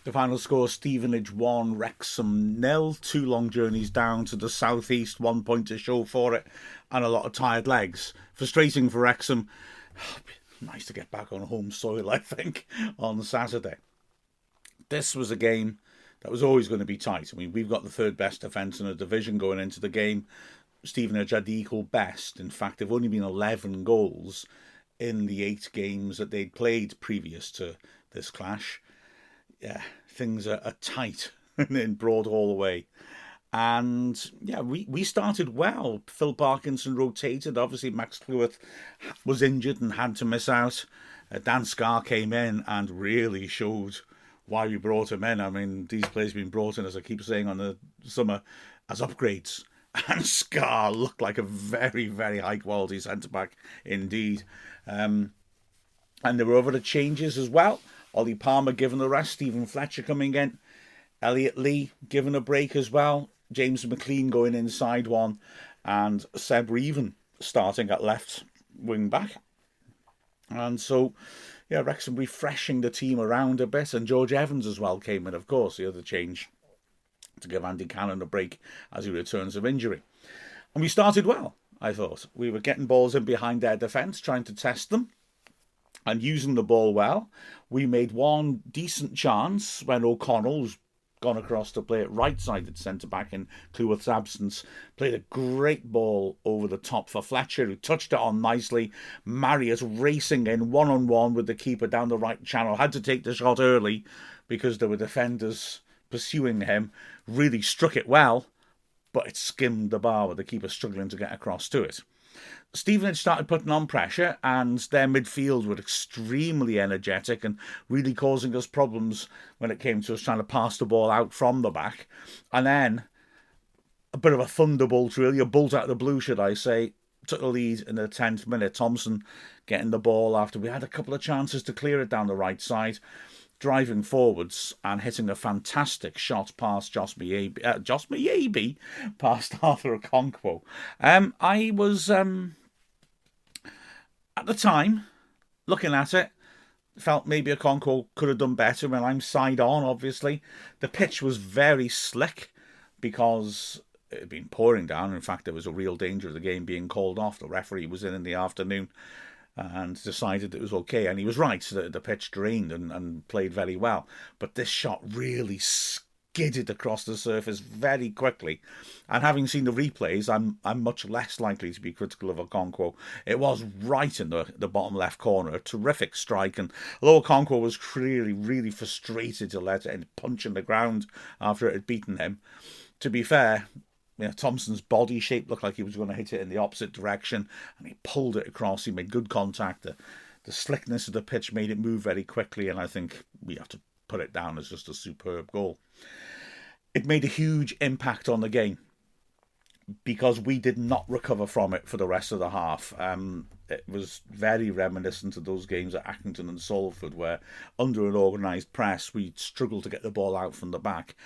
The final score, Stevenage 1, Wrexham 0. Two long journeys down to the southeast, 1 point to show for it, and a lot of tired legs. Frustrating for Wrexham. Nice to get back on home soil, I think, on Saturday. This was a game that was always going to be tight. I mean, we've got the third best defence in the division going into the game. Stevenage had the equal best. In fact, there have only been 11 goals in the 8 games that they'd played previous to this clash. Yeah, things are tight in Broadhall away. And yeah, we started well. Phil Parkinson rotated. Obviously, Max Cleworth was injured and had to miss out. Dan Scarr came in and really showed why we brought him in. I mean, these players have been brought in, as I keep saying, on the summer as upgrades. And Scarr looked like a very, very high quality centre back indeed. And there were other changes as well. Ollie Palmer given a rest, Stephen Fletcher coming in, Elliot Lee given a break as well, James McLean going inside one, and Seb Reven starting at left wing back. And so, yeah, Wrexham refreshing the team around a bit, and George Evans as well came in, of course, the other change to give Andy Cannon a break as he returns of injury. And we started well, I thought. We were getting balls in behind their defence, trying to test them and using the ball well. We made one decent chance when O'Connell's gone across to play at right-sided centre-back in Cleworth's absence. Played a great ball over the top for Fletcher, who touched it on nicely. Marius racing in one-on-one with the keeper down the right channel. Had to take the shot early because there were defenders pursuing him. Really struck it well, but it skimmed the bar with the keeper struggling to get across to it. Stevenage started putting on pressure, and their midfield were extremely energetic and really causing us problems when it came to us trying to pass the ball out from the back. And then a bit of a thunderbolt, really, a bolt out of the blue, should I say, took the lead in the 10th minute. Thompson getting the ball after we had a couple of chances to clear it down the right side, driving forwards and hitting a fantastic shot past Joss Mayabi, past Arthur Okonkwo. I was, at the time, looking at it, felt maybe Okonkwo could have done better. When I'm side on, obviously. The pitch was very slick because it had been pouring down. In fact, there was a real danger of the game being called off. The referee was in the afternoon and decided it was okay. And he was right. The pitch drained and played very well. But this shot really skidded across the surface very quickly. And having seen the replays, I'm much less likely to be critical of Okonkwo. It was right in the bottom left corner. A terrific strike. And although Okonkwo was really, really frustrated to let it punch in the ground after it had beaten him, to be fair, Thompson's body shape looked like he was going to hit it in the opposite direction, and he pulled it across. He made good contact. The slickness of the pitch made it move very quickly, and I think we have to put it down as just a superb goal. It made a huge impact on the game because we did not recover from it for the rest of the half. It was very reminiscent of those games at Accrington and Salford where, under an organised press, we struggled to get the ball out from the back.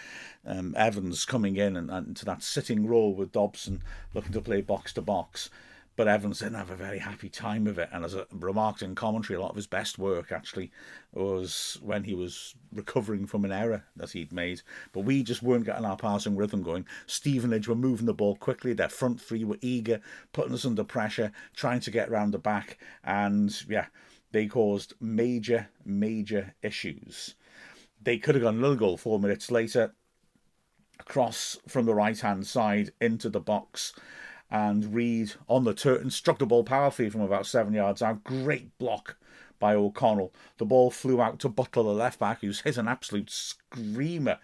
Evans coming in and into that sitting role with Dobson looking to play box-to-box. But Evans didn't have a very happy time of it. And as I remarked in commentary, a lot of his best work actually was when he was recovering from an error that he'd made. But we just weren't getting our passing rhythm going. Stevenage were moving the ball quickly. Their front three were eager, putting us under pressure, trying to get round the back. And yeah, they caused major, major issues. They could have got another goal 4 minutes later. Across from the right-hand side into the box. And Reid on the turn struck the ball powerfully from about 7 yards out. Great block by O'Connell. The ball flew out to Butler, the left back, who's hit an absolute screamer,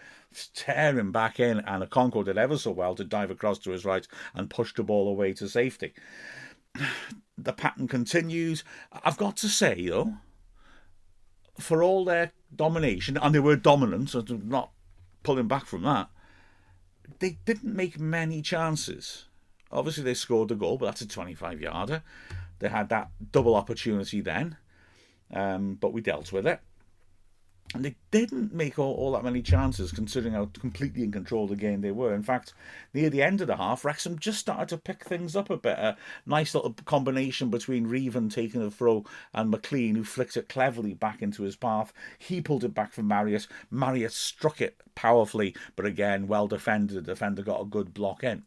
tearing back in. And Okonkwo did ever so well to dive across to his right and push the ball away to safety. The pattern continues. I've got to say, though, for all their domination, and they were dominant, so I'm not pulling back from that, they didn't make many chances. Obviously, they scored the goal, but that's a 25-yarder. They had that double opportunity then, but we dealt with it. And they didn't make all that many chances, considering how completely in control of the game they were. In fact, near the end of the half, Wrexham just started to pick things up a bit. A nice little combination between Revan taking the throw and McLean, who flicked it cleverly back into his path. He pulled it back from Marius. Marius struck it powerfully, but again, well defended. The defender got a good block in.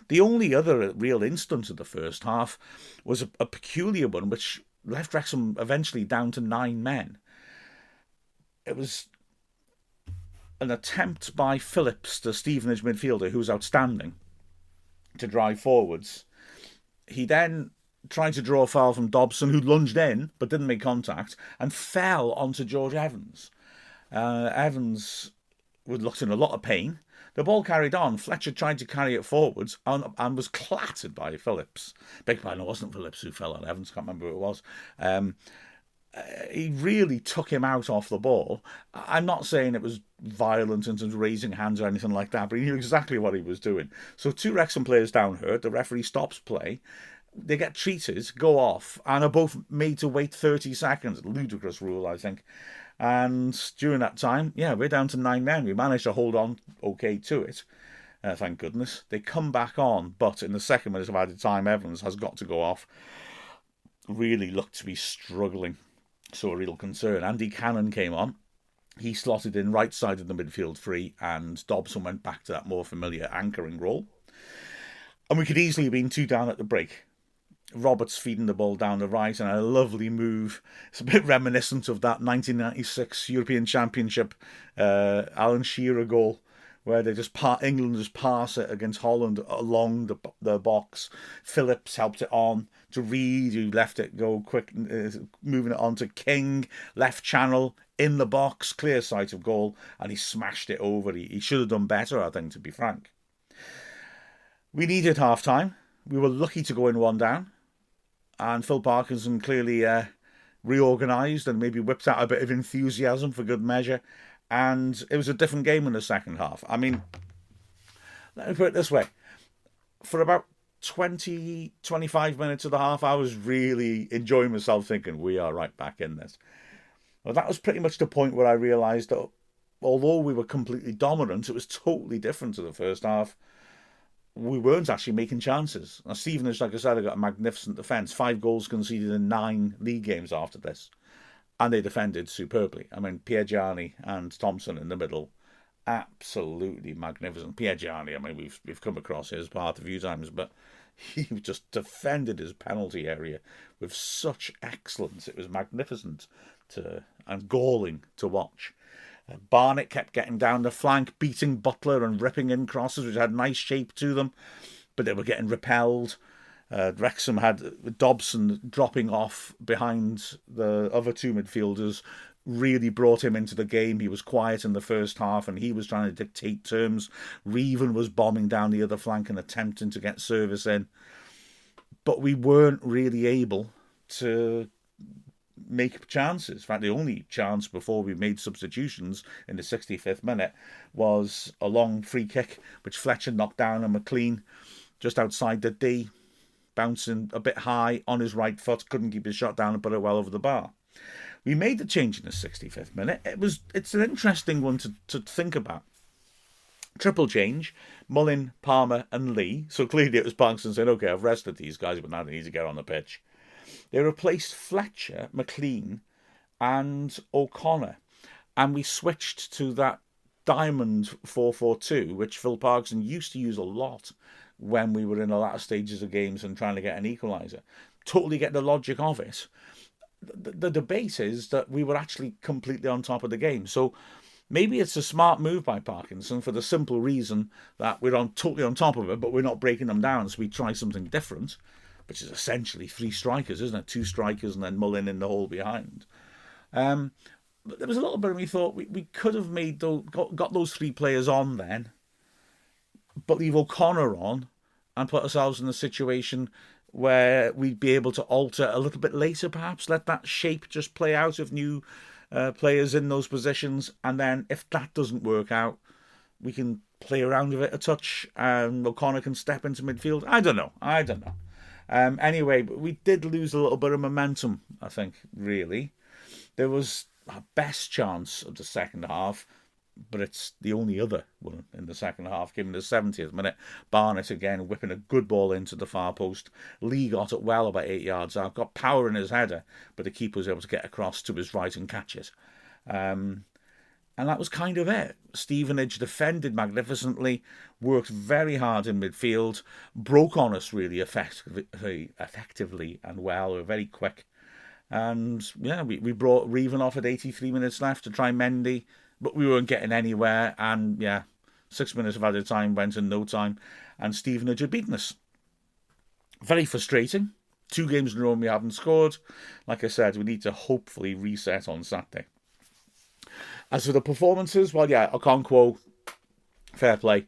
The only other real instance of the first half was a peculiar one, which left Wrexham eventually down to 9 men. It was an attempt by Phillips, the Stevenage midfielder, who was outstanding, to drive forwards. He then tried to draw a foul from Dobson, who lunged in but didn't make contact, and fell onto George Evans. Evans looked in a lot of pain. The ball carried on. Fletcher tried to carry it forwards and was clattered by Phillips. Beg pardon, it wasn't Phillips who fell on Evans. Can't remember who it was. He really took him out off the ball. I'm not saying it was violent in terms of raising hands or anything like that, but he knew exactly what he was doing. So 2 Wrexham players down hurt. The referee stops play. They get treated, go off, and are both made to wait 30 seconds. Ludicrous rule, I think. And during that time, we're down to 9 men. We managed to hold on okay to it. Thank goodness. They come back on, but in the second minute of added time, Evans has got to go off. Really looked to be struggling. So a real concern. Andy Cannon came on. He slotted in right side of the midfield free, and Dobson went back to that more familiar anchoring role. And we could easily have been 2 down at the break. Roberts feeding the ball down the right, and a lovely move. It's a bit reminiscent of that 1996 European Championship Alan Shearer goal, where England just pass it against Holland along the box. Phillips helped it on to Reed, who left it go quick, moving it on to King, left channel, in the box, clear sight of goal, and he smashed it over. He should have done better, I think, to be frank. We needed half-time. We were lucky to go in 1 down, and Phil Parkinson clearly reorganised and maybe whipped out a bit of enthusiasm for good measure, and it was a different game in the second half. I mean, let me put it this way. For about 20, 25 minutes of the half, I was really enjoying myself, thinking, we are right back in this. Well, that was pretty much the point where I realised that although we were completely dominant, it was totally different to the first half. We weren't actually making chances. Now, Stevenage, like I said, have got a magnificent defence. 5 goals conceded in 9 league games after this. And they defended superbly. I mean, Piergianni and Thompson in the middle, absolutely magnificent. Piergianni, I mean, we've come across his path a few times, but he just defended his penalty area with such excellence. It was magnificent and galling to watch. Barnett kept getting down the flank, beating Butler and ripping in crosses, which had nice shape to them, but they were getting repelled. Wrexham had Dobson dropping off behind the other 2 midfielders, really brought him into the game. He was quiet in the first half and he was trying to dictate terms. Revan was bombing down the other flank and attempting to get service in. But we weren't really able to make chances. In fact, the only chance before we made substitutions in the 65th minute was a long free kick, which Fletcher knocked down on McLean just outside the D, bouncing a bit high on his right foot, couldn't keep his shot down and put it well over the bar. We made the change in the 65th minute. It's an interesting one to think about. Triple change, Mullin, Palmer and Lee. So clearly it was Parkinson saying, okay, I've rested these guys, but now they need to get on the pitch. They replaced Fletcher, McLean and O'Connor. And we switched to that diamond 4-4-2, which Phil Parkinson used to use a lot when we were in the latter stages of games and trying to get an equaliser. Totally get the logic of it. The debate is that we were actually completely on top of the game. So maybe it's a smart move by Parkinson for the simple reason that we're totally on top of it, but we're not breaking them down. So we try something different, which is essentially 3 strikers, isn't it? 2 strikers and then Mullin in the hole behind. But there was a little bit of me thought we could have got those 3 players on then, but leave O'Connor on and put ourselves in a situation where we'd be able to alter a little bit later, perhaps. Let that shape just play out of new players in those positions. And then if that doesn't work out, we can play around with it a touch and O'Connor can step into midfield. I don't know. Anyway, we did lose a little bit of momentum, I think, really. There was our best chance of the second half, but it's the only other one in the second half. Came in the 70th minute. Barnett again whipping a good ball into the far post. Lee got it well about 8 yards out. Got power in his header, but the keeper was able to get across to his right and catch it. And that was kind of it. Stevenage defended magnificently, worked very hard in midfield, broke on us really effectively and well. We were very quick. And yeah, we brought Reven off at 83 minutes left to try Mendy, but we weren't getting anywhere. And yeah, 6 minutes of added time went in no time, and Stevenage had beaten us. Very frustrating. 2 games in a row we haven't scored. Like I said, we need to hopefully reset on Saturday. As for the performances, well, yeah, Okonkwo, fair play.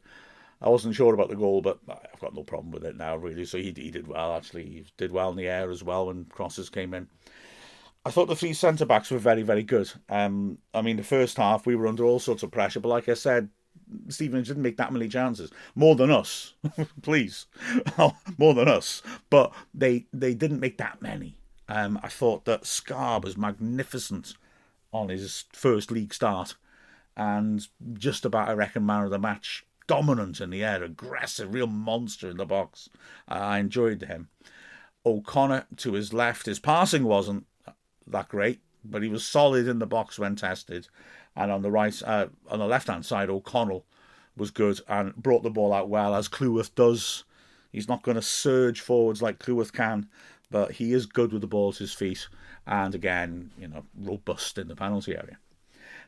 I wasn't sure about the goal, but I've got no problem with it now, really. So he did well, actually. He did well in the air as well when crosses came in. I thought the 3 centre-backs were very, very good. I mean, the first half, we were under all sorts of pressure. But like I said, Stevenage didn't make that many chances. More than us. Please. More than us. But they didn't make that many. I thought that Scar was magnificent on his first league start. And just about, I reckon, man of the match. Dominant in the air, aggressive, real monster in the box. I enjoyed him. O'Connor to his left, his passing wasn't that great, but he was solid in the box when tested. And on the right, on the left-hand side, O'Connell was good and brought the ball out well, as Cleworth does. He's not going to surge forwards like Cleworth can, but he is good with the ball at his feet. And again, robust in the penalty area.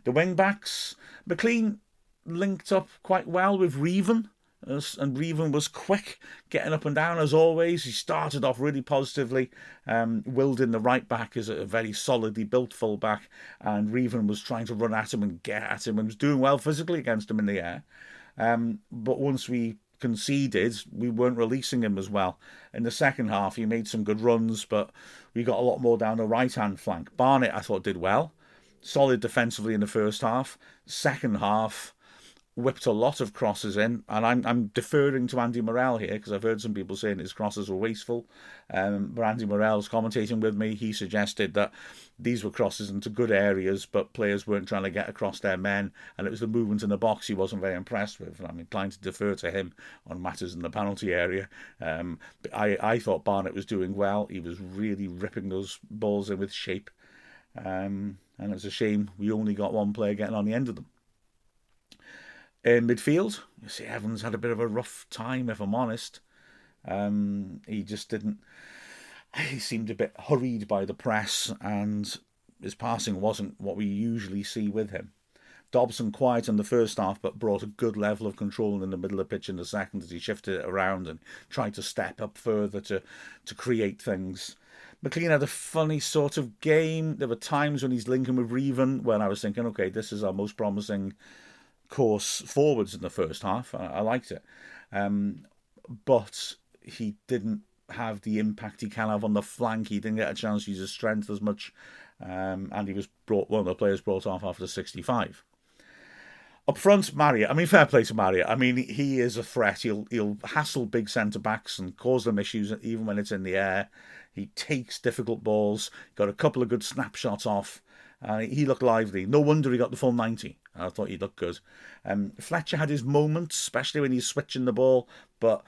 The wing-backs, McLean linked up quite well with Reven, and Reven was quick, getting up and down as always. He started off really positively. Wildin, the right back, is a very solidly built full back, and Reven was trying to run at him and get at him and was doing well physically against him in the air. But once we conceded, we weren't releasing him as well. In the second half, he made some good runs, but we got a lot more down the right-hand flank. Barnett, I thought, did well. Solid defensively in the first half. Second half, whipped a lot of crosses in, and I'm deferring to Andy Morrell here because I've heard some people saying his crosses were wasteful. But Andy Morrell's commentating with me. He suggested that these were crosses into good areas, but players weren't trying to get across their men, and it was the movement in the box he wasn't very impressed with. And I'm inclined to defer to him on matters in the penalty area. But I thought Barnett was doing well. He was really ripping those balls in with shape. And it's a shame we only got one player getting on the end of them. In midfield, you see Evans had a bit of a rough time, if I'm honest. He just didn't... He seemed a bit hurried by the press, and his passing wasn't what we usually see with him. Dobson quiet in the first half, but brought a good level of control in the middle of the pitch in the second as he shifted it around and tried to step up further to create things. McLean had a funny sort of game. There were times when he's linking with Reven when I was thinking, okay, this is our most promising course forwards in the first half. I liked it. But he didn't have the impact he can have on the flank. He didn't get a chance to use his strength as much. And he was one of the players brought off after 65. Up front, Marriott. I mean, fair play to Marriott. I mean, he is a threat. He'll hassle big centre-backs and cause them issues even when it's in the air. He takes difficult balls. Got a couple of good snapshots off. He looked lively. No wonder he got the full 90. I thought he looked good. Fletcher had his moments, especially when he's switching the ball, but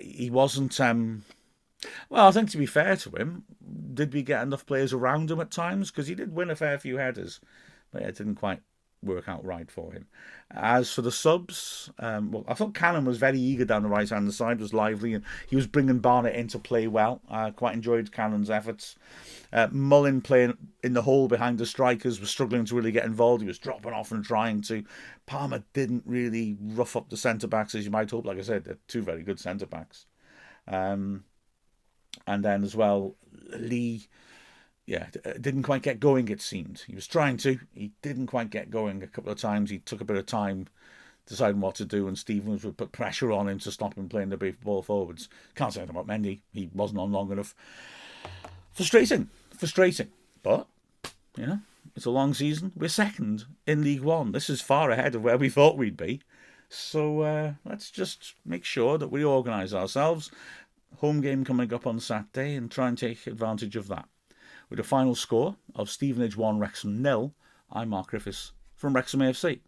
he wasn't... Well, I think to be fair to him, did we get enough players around him at times? Because he did win a fair few headers, but it didn't quite work out right for him. As for the subs, well, I thought Cannon was very eager down the right-hand side, was lively, and he was bringing Barnett in to play well. I quite enjoyed Cannon's efforts. Mullin playing in the hole behind the strikers was struggling to really get involved. He was dropping off and trying to. Palmer didn't really rough up the centre-backs as you might hope. Like I said, they're 2 very good centre-backs. And then as well, Lee... Yeah, didn't quite get going, it seemed. He was trying to. He didn't quite get going a couple of times. He took a bit of time deciding what to do, and Stevens would put pressure on him to stop him playing the brief ball forwards. Can't say anything about Mendy. He wasn't on long enough. Frustrating. But, it's a long season. We're second in League One. This is far ahead of where we thought we'd be. So let's just make sure that we organise ourselves. Home game coming up on Saturday and try and take advantage of that. With a final score of Stevenage 1, Wrexham 0, I'm Mark Griffiths from Wrexham AFC.